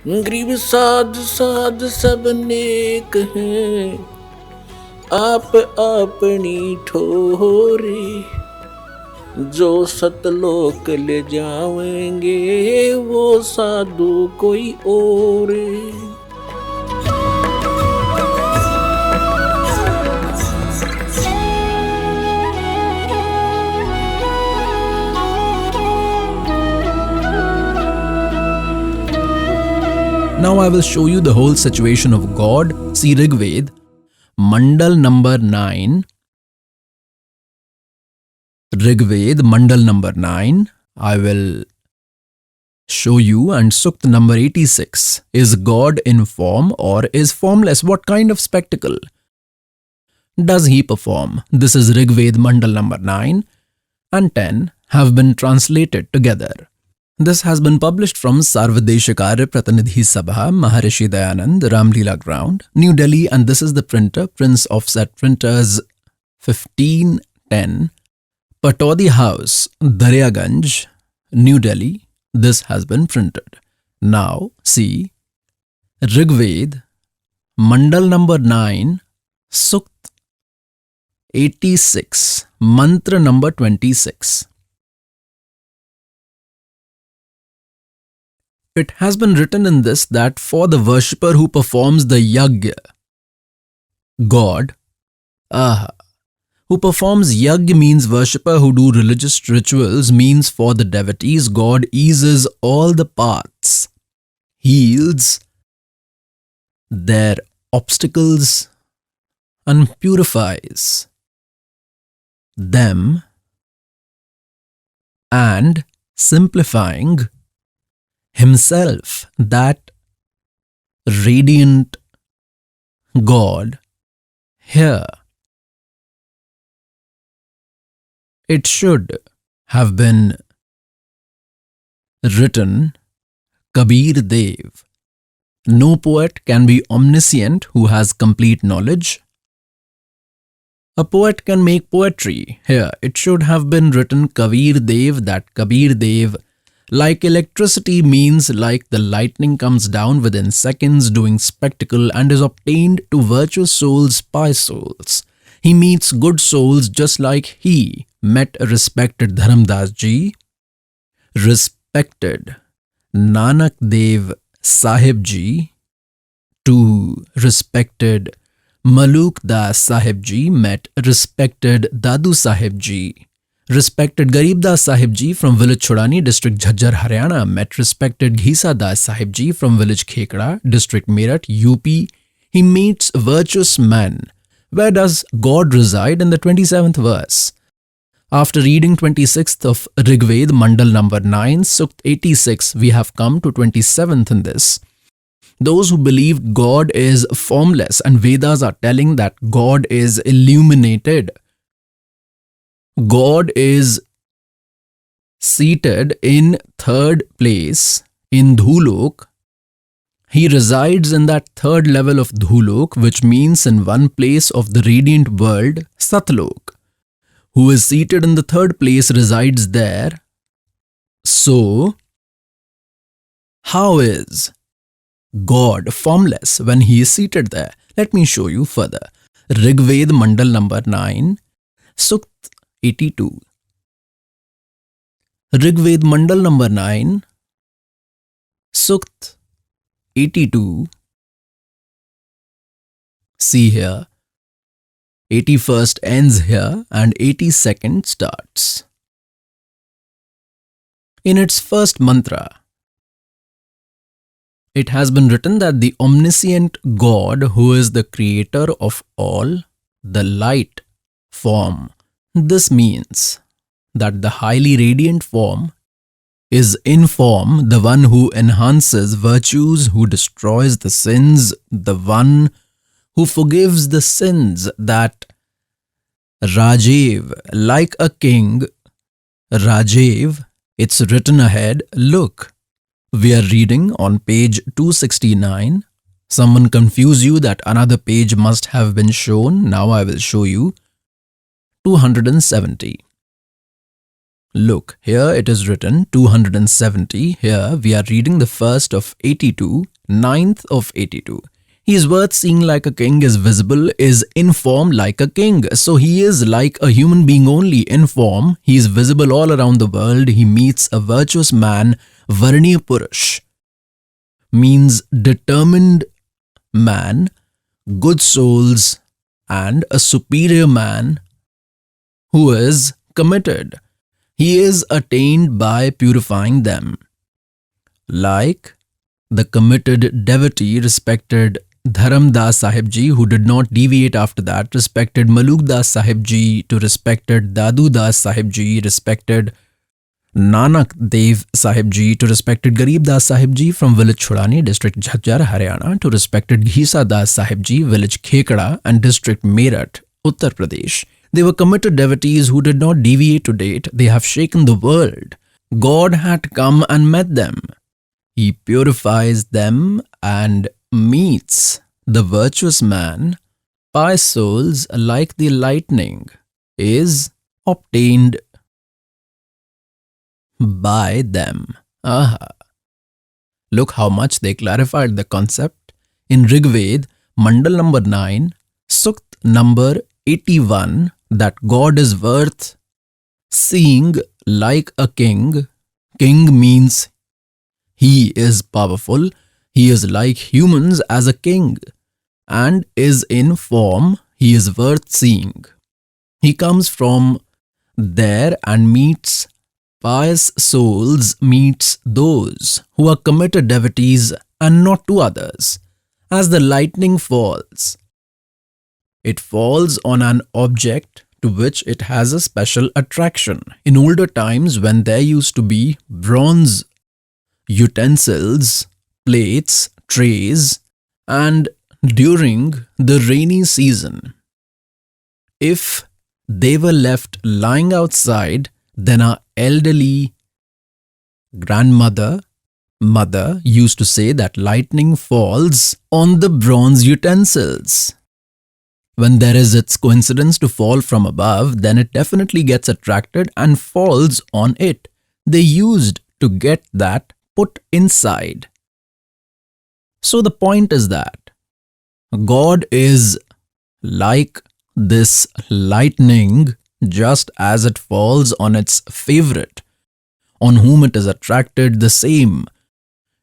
गरीब साध साध सब नेक हैं, आप अपनी ठोरे। जो सतलोक ले जाएंगे वो साधु कोई और। Now I will show you the whole situation of God. See Rigved, Mandal number 9. Rigved, Mandal number 9. I will show you, and Sukt number 86. Is God in form or is formless? What kind of spectacle does he perform? This is Rigved, Mandal number 9 and 10 have been translated together. This has been published from Sarvadeshikarya Pratinidhi Sabha, Maharishi Dayanand, Ramlila Ground, New Delhi, and this is the printer, Prince Offset Printers, 1510, Patodi House, Daryaganj, New Delhi. This has been printed. Now see Rigved, Mandal number 9, Sukt 86, Mantra number 26. It has been written in this that for the worshipper who performs the yagya, God, who performs yagya means worshipper who do religious rituals, means for the devotees, God eases all the paths, heals their obstacles and purifies them, and simplifying himself, that radiant God, here. It should have been written Kabir Dev. No poet can be omniscient who has complete knowledge. A poet can make poetry. Here, it should have been written Kabir Dev, that Kabir Dev, like electricity, means like the lightning comes down within seconds, doing spectacle, and is obtained to virtuous souls, pious souls. He meets good souls just like he met respected Dharamdas ji, respected Nanak Dev Sahib ji, to respected Maluk Das Sahib ji, met respected Dadu Sahib ji. Respected Garib Das Sahib ji from village Chhodani, district Jhajjar, Haryana, met respected Ghisa Das Sahib ji from village Khekda, district Meerut, UP. He meets virtuous men. Where does God reside? In the 27th verse. After reading 26th of Rigved, Mandal number 9, Sukt 86, we have come to 27th in this. Those who believe God is formless, and Vedas are telling that God is illuminated. God is seated in third place in Dhulok. He resides in that third level of Dhulok, which means in one place of the radiant world, Satlok. Who is seated in the third place resides there. So, how is God formless when he is seated there? Let me show you further. Rigved Mandal number 9, Sukt 82. Rigved Mandal number 9, Sukt 82. See here, 81st ends here and 82nd starts. In its first mantra, it has been written that the omniscient God, who is the creator of all, the light form. This means that the highly radiant form is in form, the one who enhances virtues, who destroys the sins, the one who forgives the sins, that Rajiv, like a king, Rajiv, it's written ahead, look. We are reading on page 269. Someone confused you that another page must have been shown. Now I will show you 270. Look, here it is written 270. Here we are reading the first of 82, ninth of 82. He is worth seeing like a king, is visible, is in form like a king. So he is like a human being only in form. He is visible all around the world. He meets a virtuous man. Varniya Purush means determined man, good souls, and a superior man who is committed. He is attained by purifying them. Like the committed devotee, respected Dharamdas Sahib Ji, who did not deviate after that, respected Maluk Das Sahib Ji, to respected Dadu Das Sahib Ji, respected Nanak Dev Sahib Ji, to respected Garib Das Sahib Ji from village Chhodani, district Jhajjar, Haryana, to respected Ghisa Das Sahib Ji, village Khekada and district Meerut, Uttar Pradesh. They were committed devotees who did not deviate to date. They have shaken the world. God had come and met them. He purifies them and meets the virtuous man. Pious souls, like the lightning, is obtained by them. Aha. Look how much they clarified the concept. In Rigved, Mandal number 9, Sukt number 81, that God is worth seeing like a king. King means he is powerful. He is like humans as a king and is in form. He is worth seeing. He comes from there and meets pious souls, meets those who are committed devotees and not to others. As the lightning falls, it falls on an object to which it has a special attraction. In older times, when there used to be bronze utensils, plates, trays, and during the rainy season, if they were left lying outside, then our elderly grandmother, mother used to say that lightning falls on the bronze utensils. When there is its coincidence to fall from above, then it definitely gets attracted and falls on it. They used to get that put inside. So the point is that God is like this lightning, just as it falls on its favorite, on whom it is attracted. The same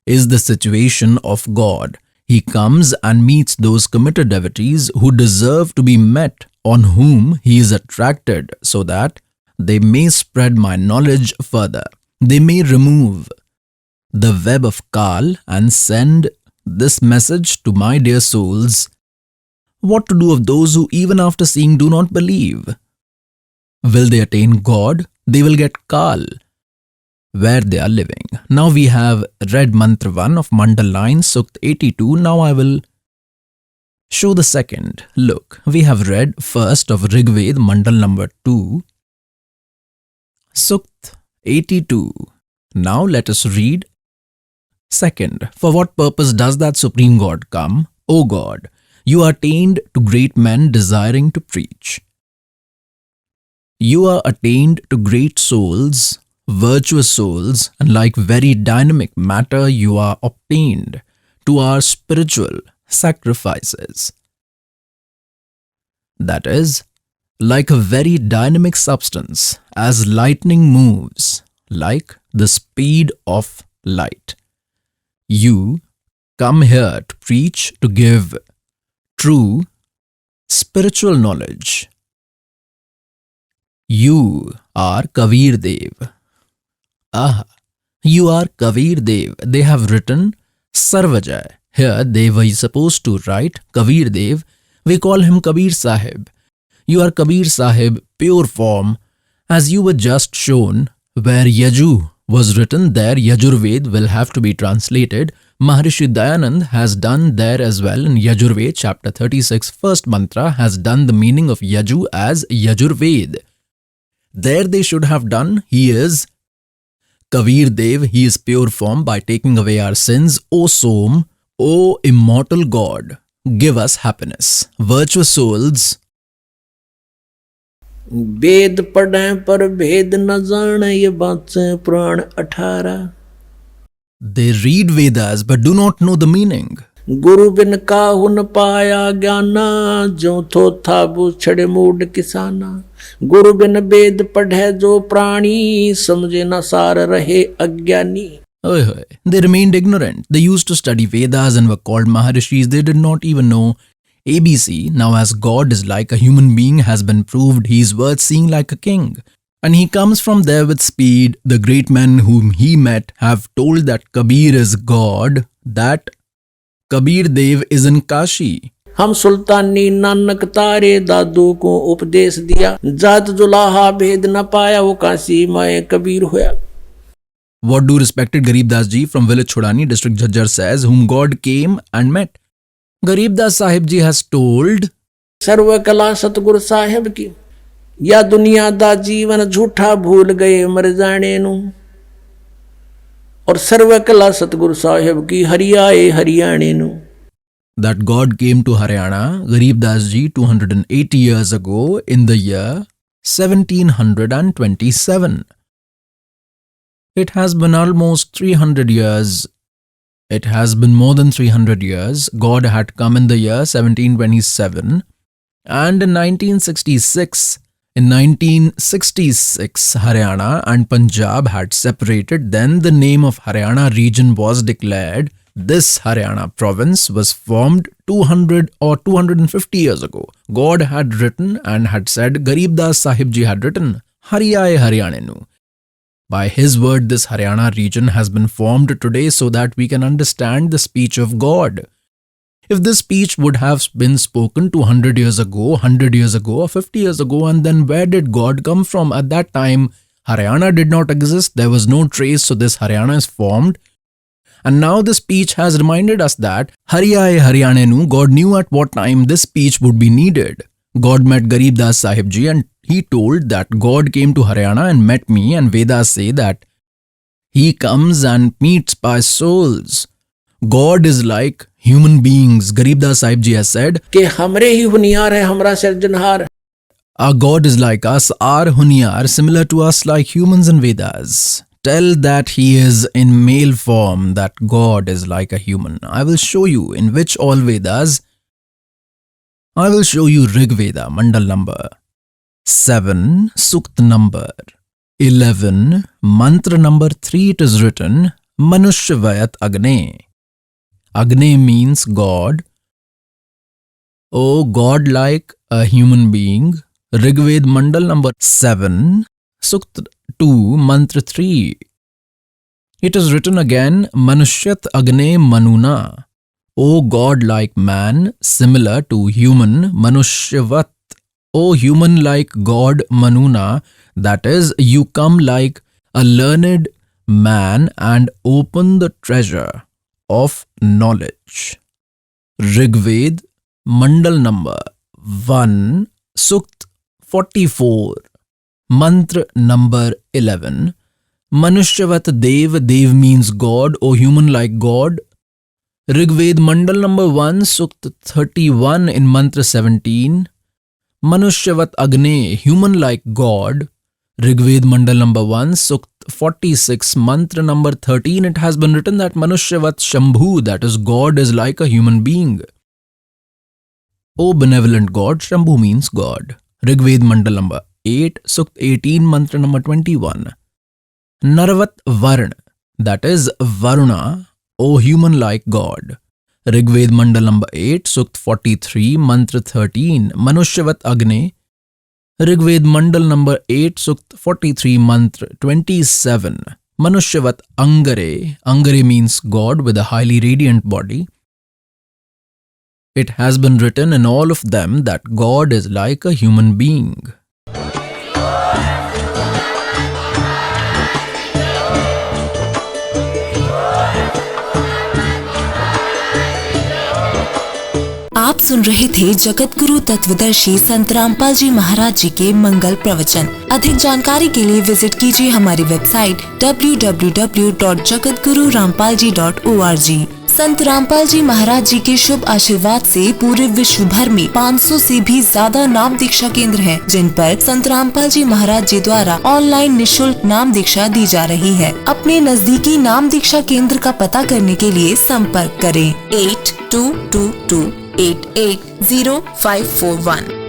is the situation of God. He comes and meets those committed devotees who deserve to be met, on whom he is attracted, so that they may spread my knowledge further. They may remove the web of Kal and send this message to my dear souls. What to do of those who even after seeing do not believe? Will they attain God? They will get Kal where they are living. Now we have read Mantra 1 of Mandal 9, Sukt 82. Now I will show the second. Look, we have read first of Rigved, Mandal number 2, Sukt 82. Now let us read second. For what purpose does that Supreme God come? O God, you are attained to great men desiring to preach. You are attained to great souls, virtuous souls, and like very dynamic matter, you are obtained to our spiritual sacrifices. That is, like a very dynamic substance, as lightning moves, like the speed of light. You come here to preach, to give true spiritual knowledge. You are Kabir Dev. Ah, you are Kabir Dev. They have written Sarvajay. Here they were supposed to write Kabir Dev. We call him Kabir Sahib. You are Kabir Sahib, pure form, as you were just shown. Where Yaju was written, there Yajurved will have to be translated. Maharishi Dayanand has done there as well in Yajurved, chapter 36, first mantra, has done the meaning of Yaju as Yajurved. There they should have done, he is Kabir Dev, he is pure form by taking away our sins. O Som, O immortal God, give us happiness. Virtuous souls, वेद पढ़े पर भेद न जाने, ये बातें पुराण 18। They read Vedas but do not know the meaning. गुरु बिन काहू न पाया ज्ञाना, जो थो था बूछड़े मूड किसाना। गुरु बिन वेद पढ़े जो प्राणी, समझे न सार रहे अज्ञानी। Oy, oy. They remained ignorant. They used to study Vedas and were called Maharishis. They did not even know ABC. Now as God is like a human being has been proved, he is worth seeing like a king. And he comes from there with speed. The great men whom he met have told that Kabir is God, that Kabir Dev is in Kashi. हम सुल्तानी नानक तारे दादू को उपदेश दिया, जात जुलाहा भेद न पाया, वो काशी माए कबीर होया। What do respected Garib Das Ji from village Chodani, district Jhajjar says, whom God came and met? Garib Das Sahib Ji has told, सर्व कला सतगुरु साहेब की, या दुनिया दा जीवन झूठा भूल गए मर जाने नू। और सर्व कला सतगुरु साहेब की, हरियाए हरियाणे नू। that God came to Haryana, Garib Das Ji 280 years ago in the year 1727. It has been almost 300 years. It has been more than 300 years. God had come in the year 1727 and in 1966. In 1966, Haryana and Punjab had separated. Then the name of Haryana region was declared. This Haryana province was formed 200 or 250 years ago. God had written and had said, Garib Das Sahib Ji had written, Hariyaye Haryanenu. By his word, this Haryana region has been formed today so that we can understand the speech of God. If this speech would have been spoken 200 years ago, 100 years ago, or 50 years ago, and then where did God come from? At that time, Haryana did not exist. There was no trace, so this Haryana is formed. And now the speech has reminded us that Hariyaye Haryanenu, God knew at what time this speech would be needed. God met Garib Das Sahib Ji and he told that God came to Haryana and met me, and Vedas say that he comes and meets by souls. God is like human beings. Garib Das Sahib Ji has said, कि हमरे ही हुनियार है हमरा सिरजनहार। our God is like us, our Hunyar, similar to us like humans in Vedas. Tell that he is in male form, that God is like a human. I will show you in which all Vedas. I will show you Rig Veda, Mandal number 7, Sukt number 11, Mantra number 3. It is written, Manushvayat Agne. Agne means God. Oh, God like a human being. Rigved Mandal number 7, Sukt 2, Mantra 3. It is written again, Manushyat Agne Manuna. O God like man, similar to human, Manushyavat. O human like God, Manuna, that is, you come like a learned man and open the treasure of knowledge. Rigved, Mandal number 1, Sukt 44, Mantra number 11. Manushyavat Dev, Dev means God, O human like God. Rigved Mandal number 1, Sukt 31 in Mantra 17. Manushyavat Agne, human like God. Rigved Mandal number 1, Sukt 46, Mantra number 13. It has been written that Manushyavat Shambhu, that is, God is like a human being. O benevolent God, Shambhu means God. Rigved Mandal number 8, Sukt 18, Mantra number 21. Narvat Varna, that is, Varuna, O human like God. Rigved Mandal number 8, Sukt 43, Mantra 13. Manushyavat Agne. Rigved Mandal number 8, Sukt 43, Mantra 27. Manushyavat Angare. Angare means God with a highly radiant body. It has been written in all of them that God is like a human being. आप सुन रहे थे जगत गुरु तत्वदर्शी संत रामपाल जी महाराज जी के मंगल प्रवचन। अधिक जानकारी के लिए विजिट कीजिए हमारी वेबसाइट www.jagatgururampalji.org। संत रामपाल जी महाराज जी के शुभ आशीर्वाद से पूरे विश्व भर में 500 से भी ज्यादा नाम दीक्षा केंद्र हैं, जिन पर संत रामपाल जी महाराज जी द्वारा ऑनलाइन निशुल्क नाम दीक्षा दी जा रही है। अपने नजदीकी नाम दीक्षा केंद्र का पता करने के लिए संपर्क करें 8222880541।